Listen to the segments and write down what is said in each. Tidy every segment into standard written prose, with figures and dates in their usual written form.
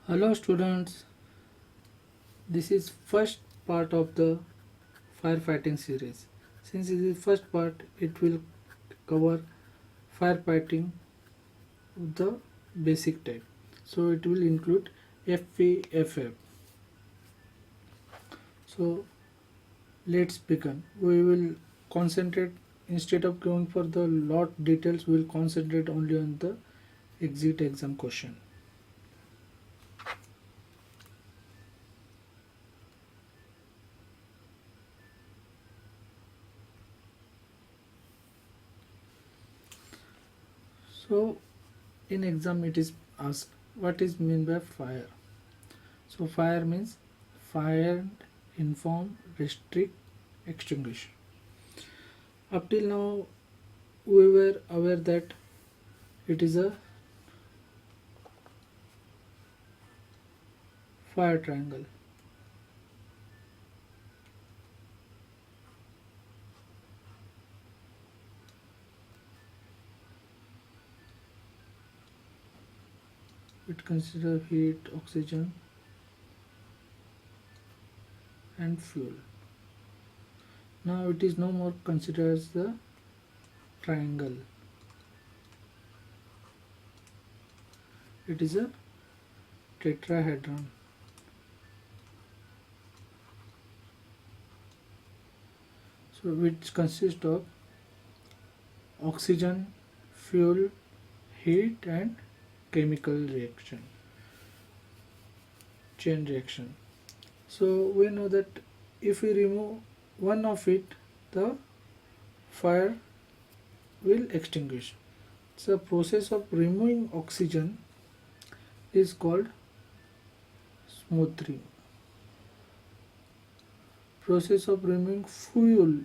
Hello students, this is first part of the firefighting series. Since it is first part, it will cover firefighting of the basic type. So it will include Fpff. So let's begin. We will concentrate instead of going for the lot details, we will concentrate only on the exit exam question. So in exam it is asked what is mean by fire. So fire means fire, inform, restrict, extinguish. Up till now we were aware that it is a fire triangle. It considers heat, oxygen and fuel. Now it is no more considered as the triangle. It is a tetrahedron. So which consists of oxygen, fuel, heat and chemical reaction, chain reaction. So we know that if we remove one of it, the fire will extinguish. So process of removing oxygen is called smothering. Process of removing fuel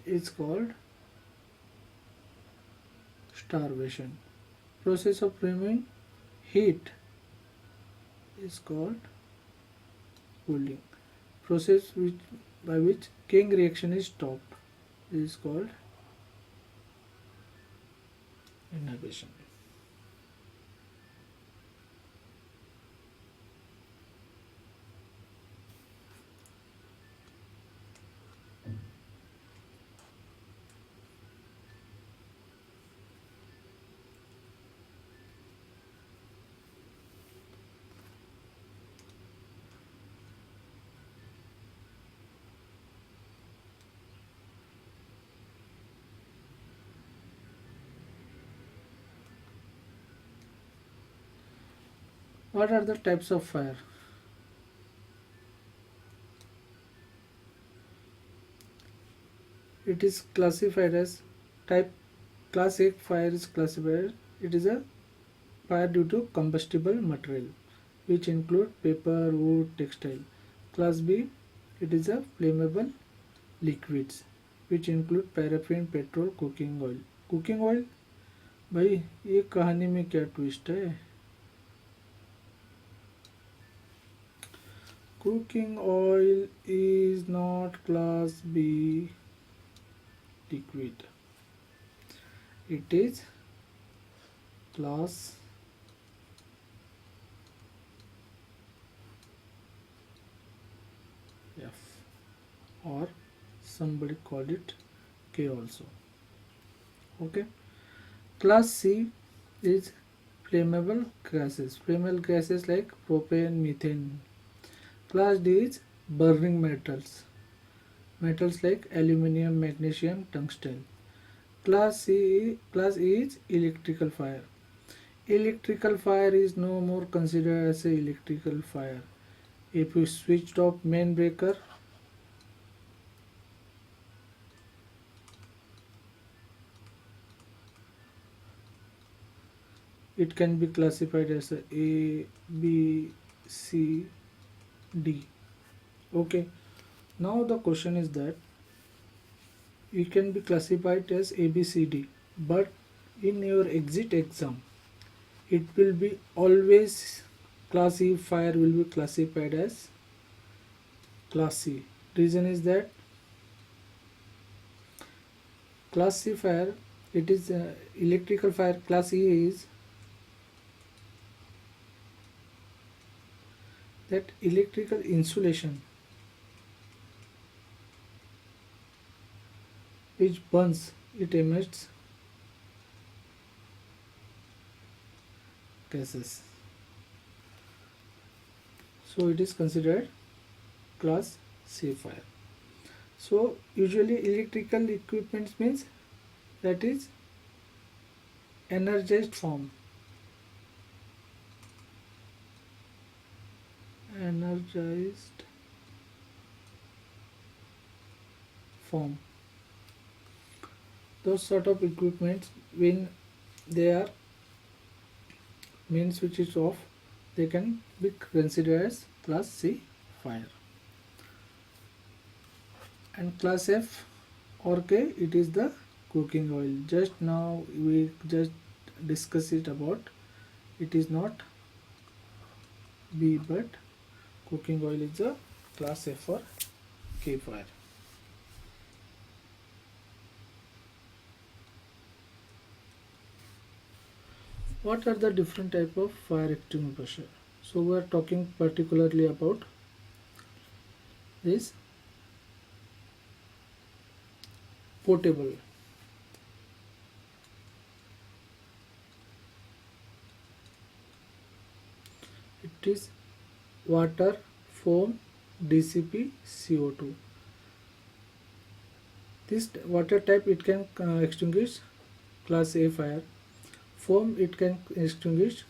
is called starvation. Process of removing heat is called cooling. Process by which chain reaction is stopped is called inhibition. What are the types of fire? It is classified as type. Classic fire is classified. It is a fire due to combustible material, which include paper, wood, textile. Class B, it is a flammable liquids, which include paraffin, petrol, cooking oil. Cooking oil, भाई ये कहानी में क्या twist है? Cooking oil is not class B liquid. It is class F, or somebody called it K also. Okay. Class C is flammable gases. Flammable gases like propane, methane. Class D is burning metals. Metals like aluminium, magnesium, tungsten. Class E is electrical fire. Electrical fire is no more considered as a electrical fire. If you switched off main breaker, it can be classified as A, B, C, D. Okay. Now the question is that it can be classified as A, B, C, D, but in your exit exam, it will be always class E fire will be classified as class C. Reason is that class C fire, it is electrical fire. Class E is that electrical insulation which burns, it emits gases. So it is considered class C fire. So usually electrical equipment means that is energized form. Energized form. Those sort of equipments, when they are main switch is off, they can be considered as class C fire. And class F or K, it is the cooking oil. Just now we just discussed it about, it is not B but cooking oil is a class F or K fire. What are the different type of fire extinguisher? So we are talking particularly about this portable. It is water, foam, DCP, CO2. This water type, it can extinguish class A fire. Foam, it can extinguish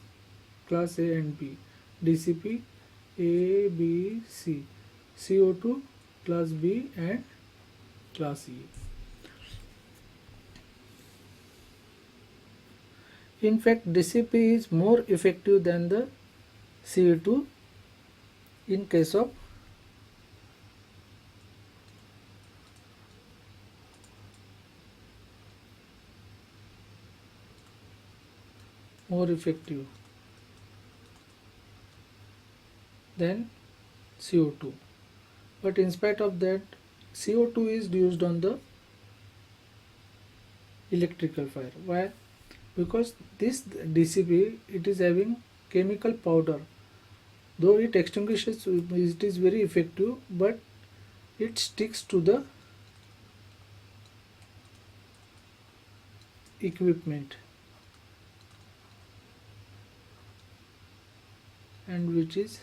class A and B. DCP A, B, C. CO2 class B and class E. In fact, DCP is more effective than the CO2 in case of more effective than CO2. But in spite of that, CO2 is used on the electrical fire. Why? Because this DCP, it is having chemical powder. Though it extinguishes, it is very effective, but it sticks to the equipment, and which is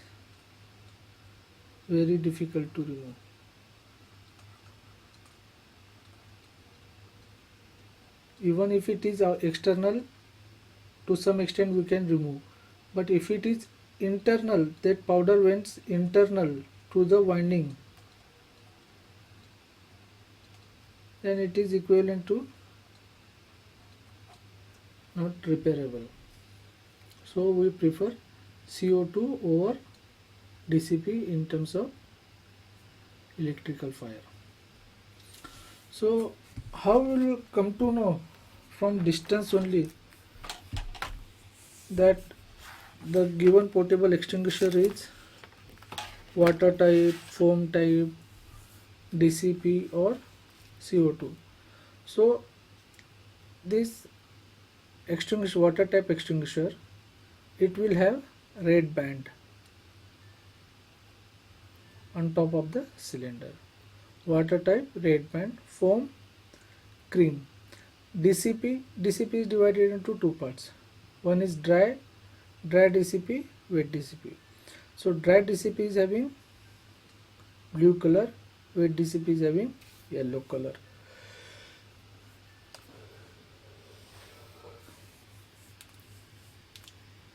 very difficult to remove. Even if it is external, to some extent we can remove, but if it is internal, that powder went internal to the winding, then it is equivalent to not repairable. So we prefer CO2 over DCP in terms of electrical fire. So how will you come to know from distance only that the given portable extinguisher is water type, foam type, DCP or CO2? So this extinguisher, water type extinguisher, it will have red band on top of the cylinder. Water type, red band. Foam, cream. DCP is divided into two parts. One is dry DCP, wet DCP. So dry DCP is having blue color, wet DCP is having yellow color.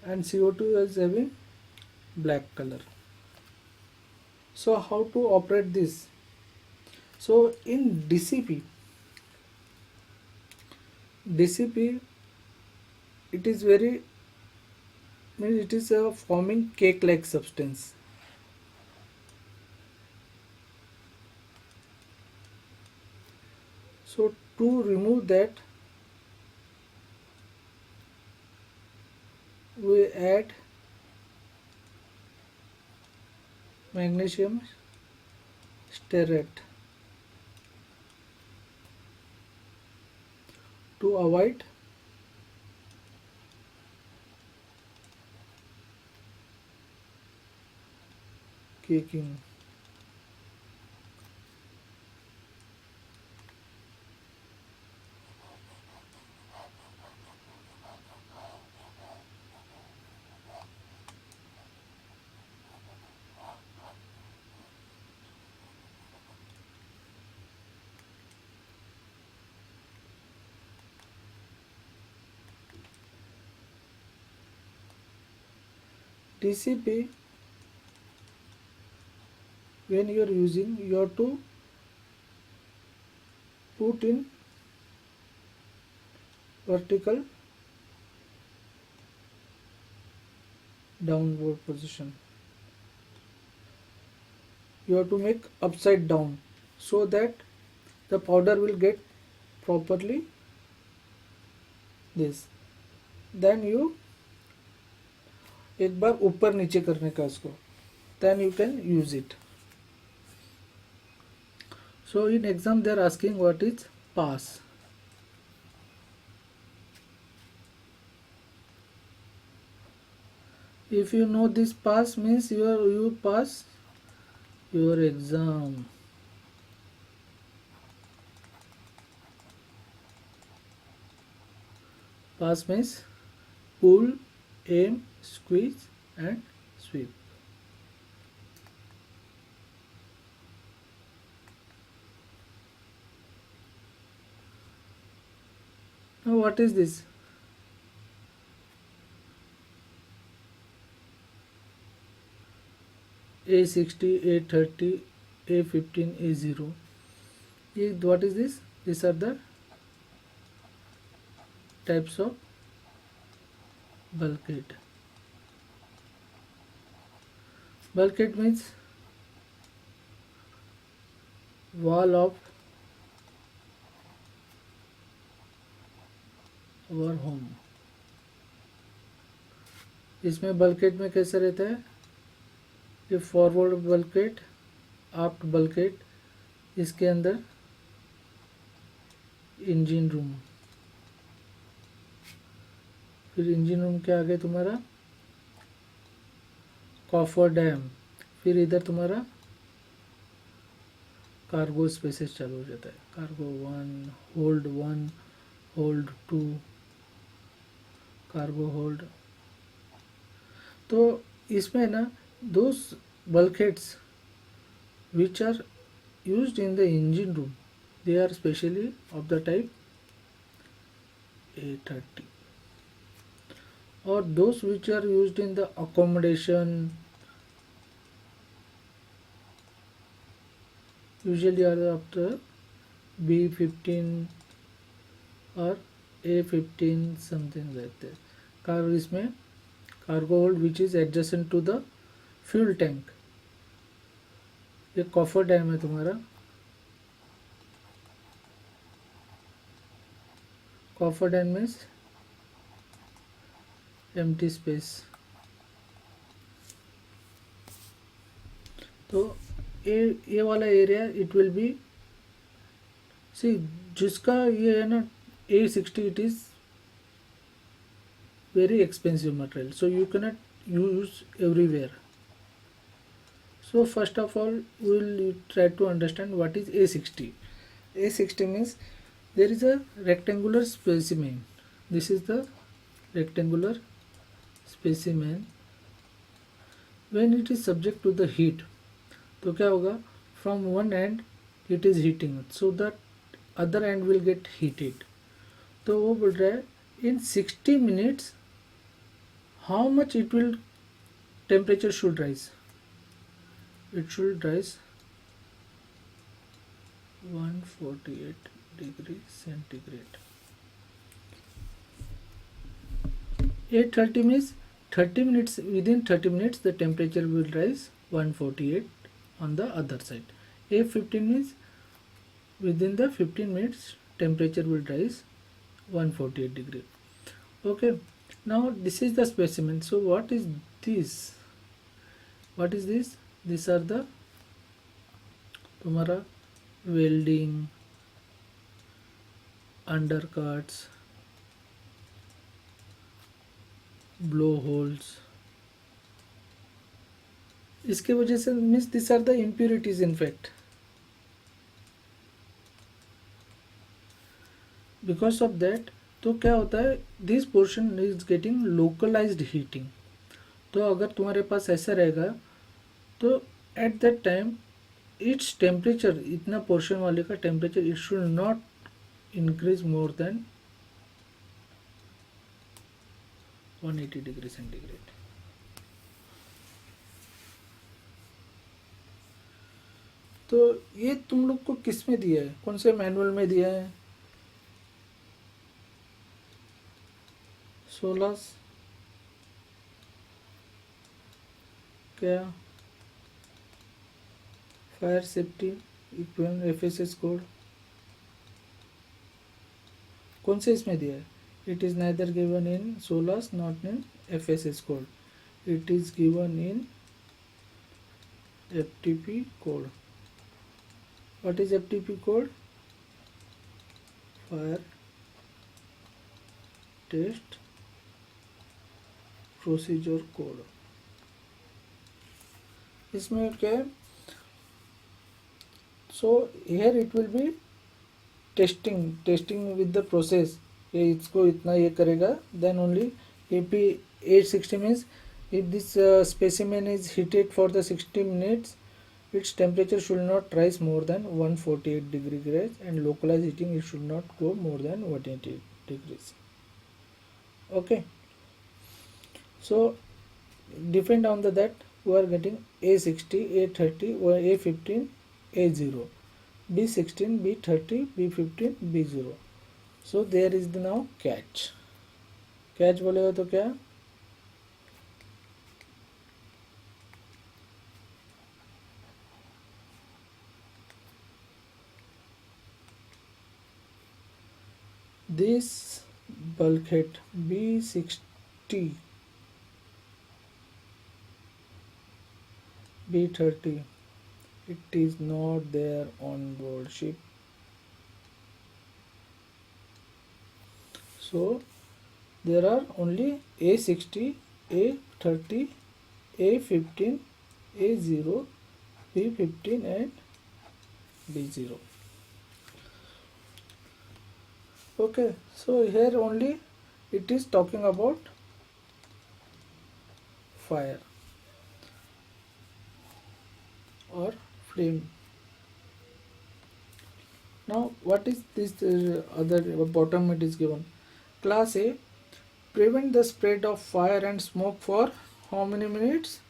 And CO2 is having black color. So how to operate this? So in DCP, it is very, it is a forming cake like substance. So to remove that, we add magnesium stearate to avoid caking. TCP, when you are using, you have to put in vertical downward position. You have to make upside down so that the powder will get properly this. Then you एक बार ऊपर नीचे करने का इसको, then you can use it. So in exam they are asking what is pass. If you know this pass means you pass your exam. Pass means pull, aim, squeeze and sweep. Now what is this? A60, A30, A15, A0. What is this? These are the types of bulkhead. Bulkhead means wall of our home. इसमें bulkhead में कैसा रहता है? ये forward bulkhead, आफ्ट bulkhead, इसके अंदर engine room, फिर engine room के आगे तुम्हारा कॉफर डैम, फिर इधर तुम्हारा कार्गो स्पेसेस चालू हो जाता है. Cargo 1, hold 2, cargo hold. तो इसमें ना those bulkheads which are used in the engine room, they are specially of the type A30, or those which are used in the accommodation usually are of the B15 or A15, something like that. इसमें cargo hold which is adjacent to the fuel tank. ये cofferdam है तुम्हारा. Cofferdam means empty space. तो ये वाला area it will be C, जिसका ये है ना A60, it is very expensive material, so you cannot use everywhere. So first of all we will try to understand what is A60. A60 means there is a rectangular specimen. This is the rectangular specimen. When it is subject to the heat, तो क्या होगा? From one end it is heating, so that other end will get heated. तो वो बोल रहा है in 60 minutes how much it will temperature should rise. It should rise 148 degrees centigrade. 830 means 30 minutes, within 30 minutes the temperature will rise 148 on the other side. A15 means within the 15 minutes temperature will rise 148 degree. Okay, now this is the specimen. So what is this? What is this? These are the तुम्हारा welding, undercuts, blow holes, इसके वजह से means this are the impurities in fact. Because of that तो क्या होता है, this portion is getting localised heating. तो अगर तुम्हारे पास ऐसा रहेगा तो at that time it's temperature, इतना पोर्शन वाले का temperature it should not increase more than 180 degree centigrade. तो ये तुम लोग को किस में दिया है, कौन से मैनुअल में दिया है? 16 क्या fire safety equipment FSS code कौन से इसमें दिया है? It is neither given in 16 not in FSS code, it is given in FTP code. What is FTP code? Fire test procedure code. इसमें क्या है? So here it will be testing with the process, ये इसको इतना ये करेगा, then only AP 860 means if this specimen is heated for the 60 minutes, its temperature should not rise more than 148 degree Celsius and localized heating it should not go more than 180 degrees. Okay, so depend on that we are getting A60, A30 or A15, A0, B16, B30, B15, B0. So there is the now catch बोलेगा तो क्या? This bulkhead B60, B30, it is not there on board ship. So there are only A60, A30, A15, A0, B15 and B0. Okay, so here only it is talking about fire or flame. Now what is this other bottom it is given? Class A, prevent the spread of fire and smoke for how many minutes?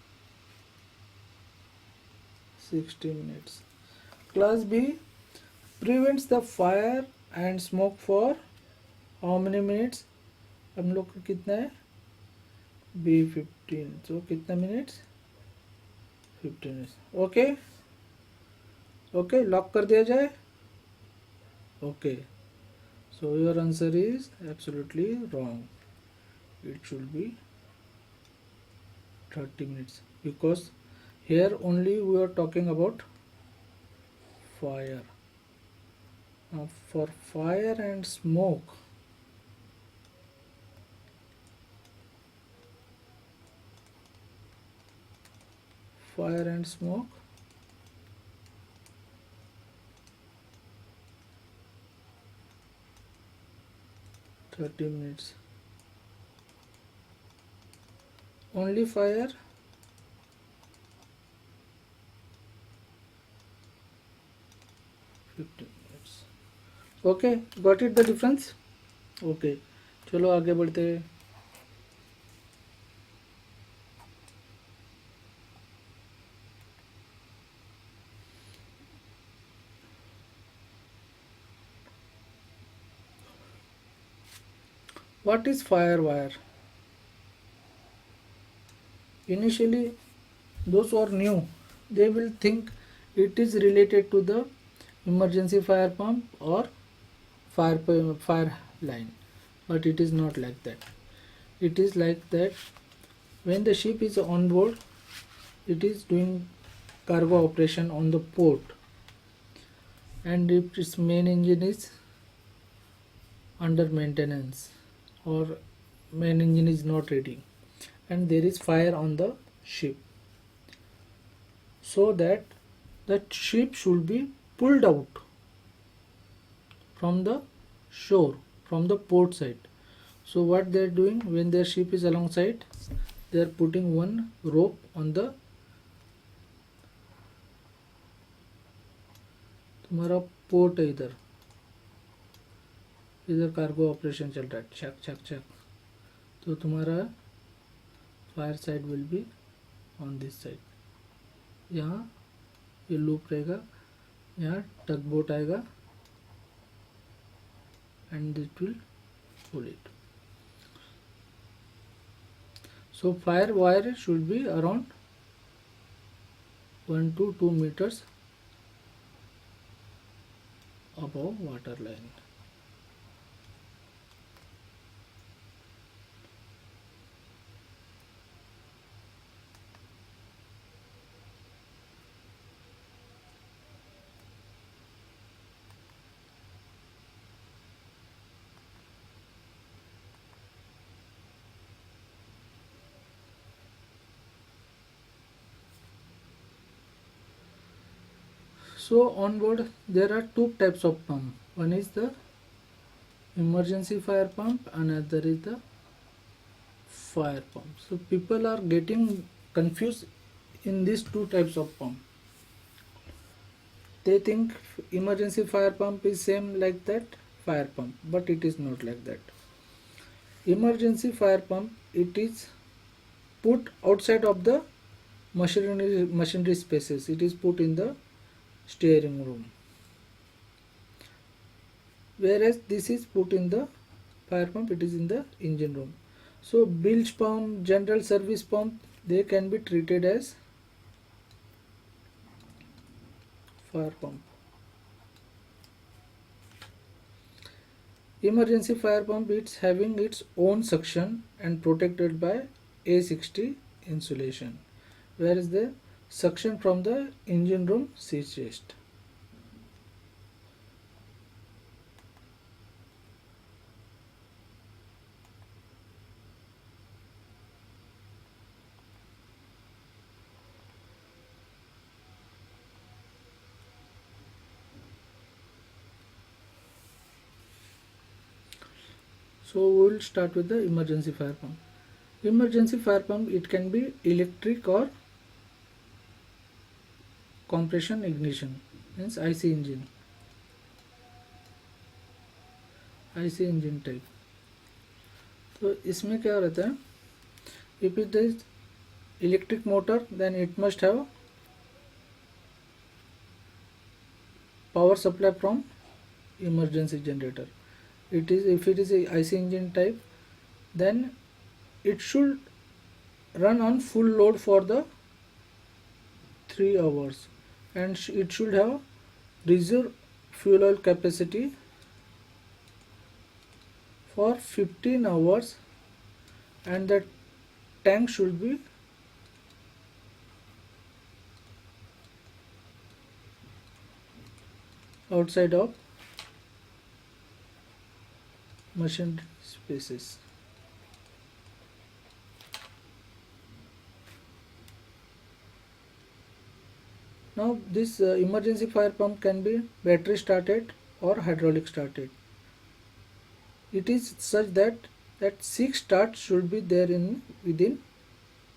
60 minutes. Class B, prevents the fire and smoke for how many minutes? हम लोग को कितना है? B15. So कितना minutes? 15 minutes. Okay, okay, lock कर दिया जाए. Okay, so your answer is absolutely wrong. It should be 30 minutes because here only we are talking about fire. Now for fire and smoke, fire and smoke, thirty minutes. Only fire, 15 minutes. Okay, got it the difference? Okay, चलो आगे बढ़ते हैं. What is fire wire? Initially, those who are new, they will think it is related to the emergency fire pump or fire line, but it is not like that. It is like that when the ship is on board, it is doing cargo operation on the port, and if its main engine is under maintenance or main engine is not ready and there is fire on the ship, so that the ship should be pulled out from the shore, from the port side. So what they are doing, when their ship is alongside, they are putting one rope on the, तुम्हारा port है इधर, इधर cargo operation चल रहा है, चक चक चक, तो तुम्हारा fire side will be on this side, यहाँ ये लूप रहेगा, यहाँ टग बोट आएगा and it will pull it. So fire wire should be around 1 to 2 meters above water line. So on board there are two types of pump. One is the emergency fire pump, another is the fire pump. So people are getting confused in these two types of pump. They think emergency fire pump is same like that fire pump, but it is not like that. Emergency fire pump, it is put outside of the machinery spaces. It is put in the steering room, whereas this is put in the fire pump, it is in the engine room. So bilge pump, general service pump, they can be treated as fire pump. Emergency fire pump, it's having its own suction and protected by A60 insulation, whereas the suction from the engine room sea chest. So we will start with the emergency fire pump. Emergency fire pump, it can be electric or compression ignition, means IC engine type. तो इसमें क्या रहता है, if it is electric motor, then it must have power supply from emergency generator. It is, if it is a IC engine type, then it should run on full load for the 3 hours, and it should have reserve fuel oil capacity for 15 hours, and the tank should be outside of machine spaces. Now this emergency fire pump can be battery started or hydraulic started. It is such that 6 starts should be there in within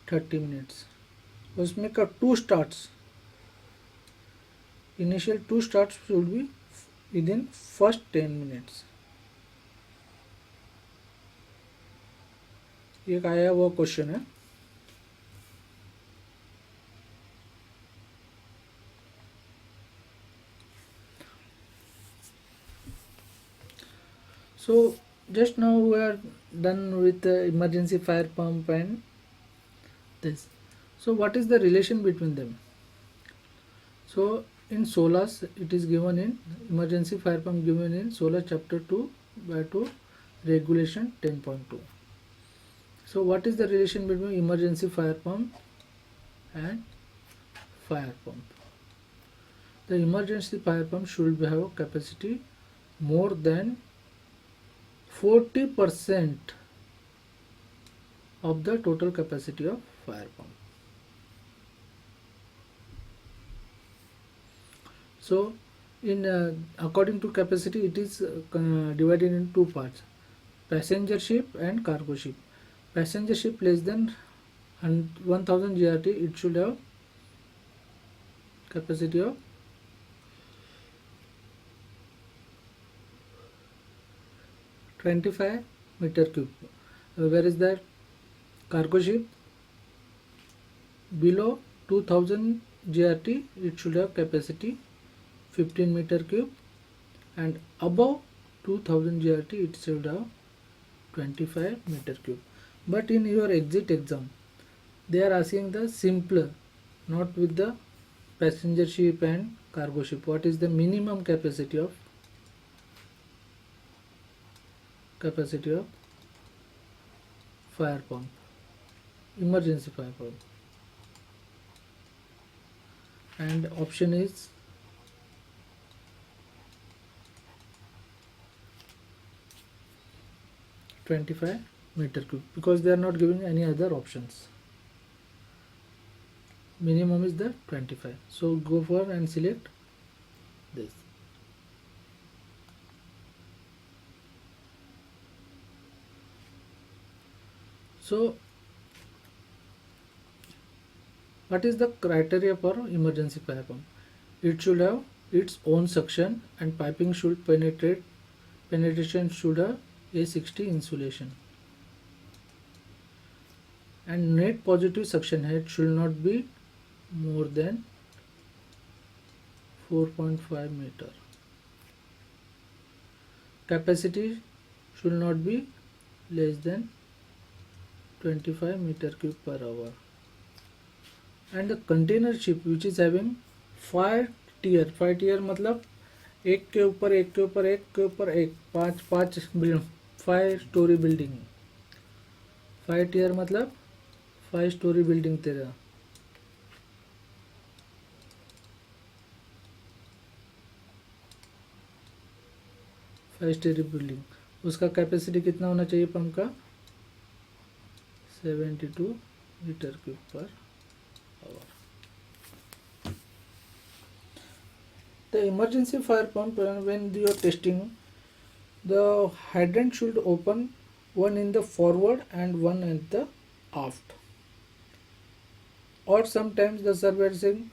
30 minutes. उसमें का 2 starts, initial 2 starts should be within first 10 minutes. ये एक आया हुआ question है. So just now we are done with the emergency fire pump and this. So what is the relation between them? So in SOLAS, it is given in emergency fire pump, given in SOLAS chapter 2/2 regulation 10.2. So what is the relation between emergency fire pump and fire pump? The emergency fire pump should have capacity more than 40% of the total capacity of fire pump. So in according to capacity it is divided in two parts: passenger ship and cargo ship. Passenger ship less than 1000 GRT, it should have capacity of 25 meter cube. Where is that? Cargo ship below 2000 GRT, it should have capacity 15 meter cube, and above 2000 GRT it should have 25 meter cube. But in your exit exam they are asking the simpler, not with the passenger ship and cargo ship. What is the minimum capacity of fire pump, emergency fire pump? And option is (25 meter cube), because they are not giving any other options. Minimum is the 25, so go for and select this. So what is the criteria for emergency fire pump? It should have its own suction and piping should penetration should have A60 insulation, and net positive suction height should not be more than 4.5 meter. Capacity should not be less than 25 meter cube per hour. And the container ship which is having 5 tier मतलब एक के ऊपर एक के ऊपर एक के ऊपर एक, 5 स्टोरी बिल्डिंग. 5 tier मतलब 5 स्टोरी बिल्डिंग तेरा. फाइव स्टोरी बिल्डिंग, उसका कैपेसिटी कितना होना चाहिए पंप का? 72 litre cube per hour. The emergency fire pump, when you are testing, the hydrant should open one in the forward and one at the aft, or sometimes the surveyor saying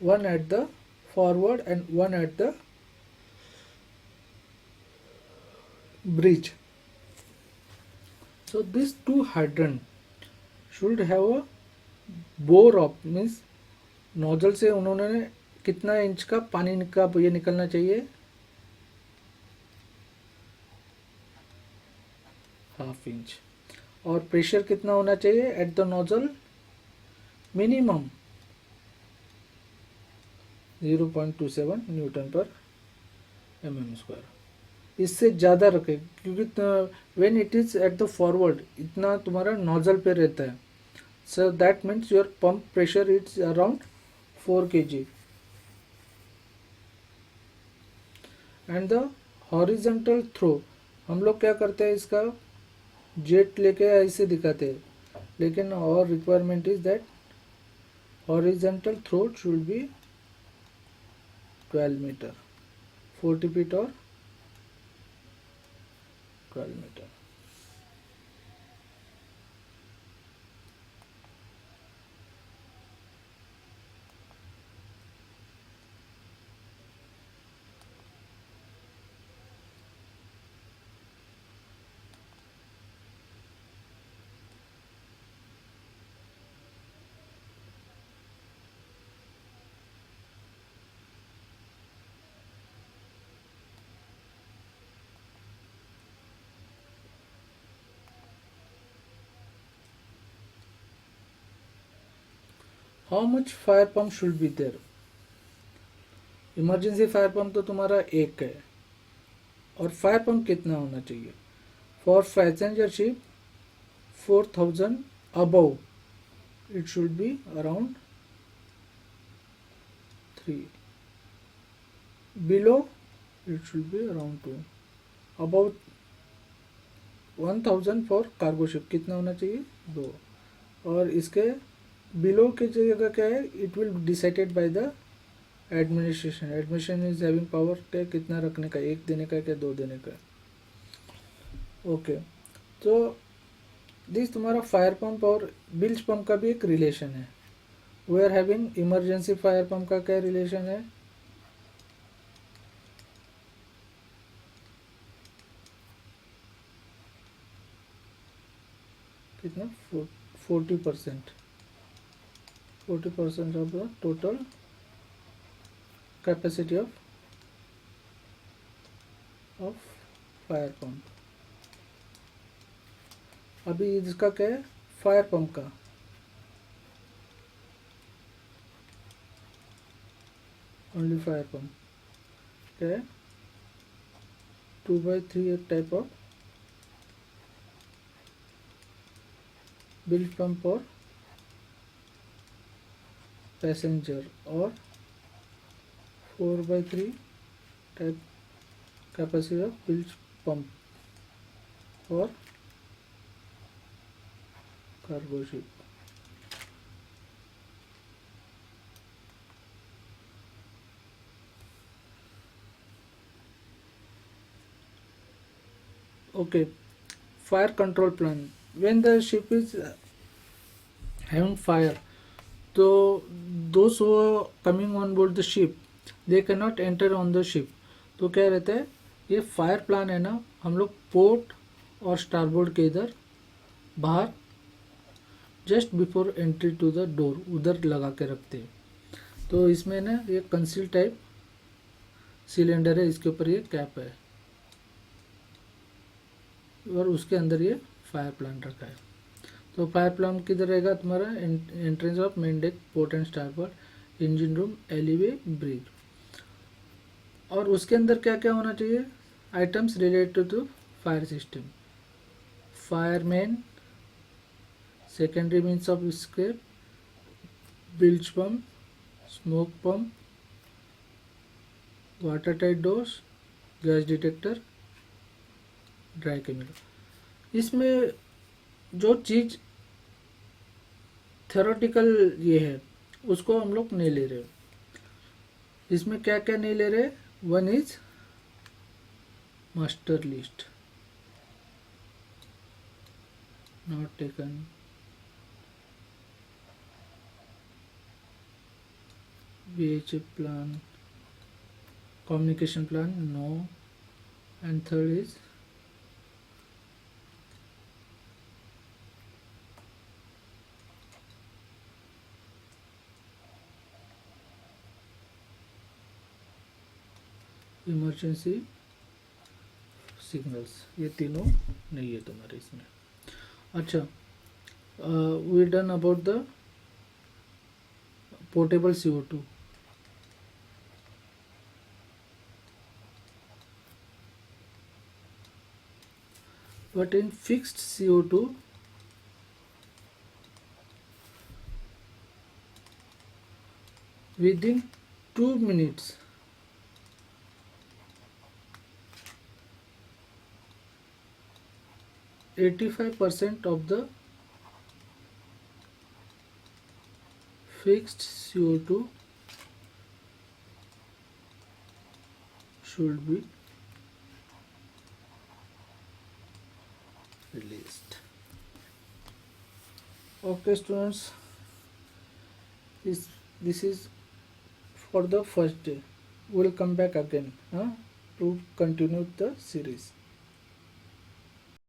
one at the forward and one at the bridge. So these two hydrant should have a bore up, means nozzle से उन्होंने कितना inch का पानी का ये निकलना चाहिए? ½ inch. और प्रेशर कितना होना चाहिए at the nozzle? Minimum 0.27 newton पर mm². इससे ज़्यादा रखे, क्योंकि when it is at the forward इतना तुम्हारा नोजल पे रहता है. So that means your pump pressure it's around 4 kg. And the horizontal throw, हम लोग क्या करते हैं, इसका जेट लेके ऐसे दिखाते हैं, लेकिन और requirement is that horizontal throw should be 12 metre, 40 feet और 12 metre. How much fire pump should be there? Emergency fire pump तो तुम्हारा एक है, और फायर पंप कितना होना चाहिए? For passenger ship 4000 above it should be around 3, below it should be around 2, about 1000 for cargo ship कितना होना चाहिए? 2. और इसके बिलो की जगह क्या है? It will decided by the administration is having power क्या, कितना रखने का, 1 देने का क्या 2 देने का। ओके, तो दिस तुम्हारा फायर पंप और बिल्च पंप का भी एक रिलेशन है। We are having emergency fire pump का क्या रिलेशन है, कितना 40% of the total capacity of fire pump. अभी इसका क्या है, फायर पंप का ओनली फायर पंप क्या है, 2/3 एक टाइप ऑफ बिल्ट पंप और पैसेंजर, और 4/3 type capacity of built pump और cargo ship. Okay, fire control plan. When the ship is having fire, so those who are coming on board the ship, they cannot enter on the ship. तो क्या रहता है, ये fire plan है ना, हम लोग पोर्ट और स्टारबोर्ड के इधर बाहर just before entry to the door उधर लगा के रखते हैं। तो इसमें ना ये कंसील टाइप सिलेंडर है, इसके ऊपर ये कैप है और उसके अंदर ये फायर प्लान रखा है। तो फायर प्लान किधर रहेगा तुम्हारा, entrance of main deck, port and starboard, engine room, alleyway, bridge. और उसके अंदर क्या क्या होना चाहिए, items related to fire system, fireman, secondary means of escape, bilge pump, smoke pump, water tight doors, gas detector, dry chemical. इसमें जो चीज़ theoretical ये है उसको हम लोग नहीं ले रहे। इसमें क्या क्या नहीं ले रहे, one is master list not taken, VHF plan, communication plan no, and third is emergency signals. ये तीनों नहीं है तुम्हारे इसमें। अच्छा, we done about the portable CO2। But in fixed CO2, within 2 minutes, %85 of the fixed CO2 should be released. Okay students, this is for the first day. We'll come back again to continue the series.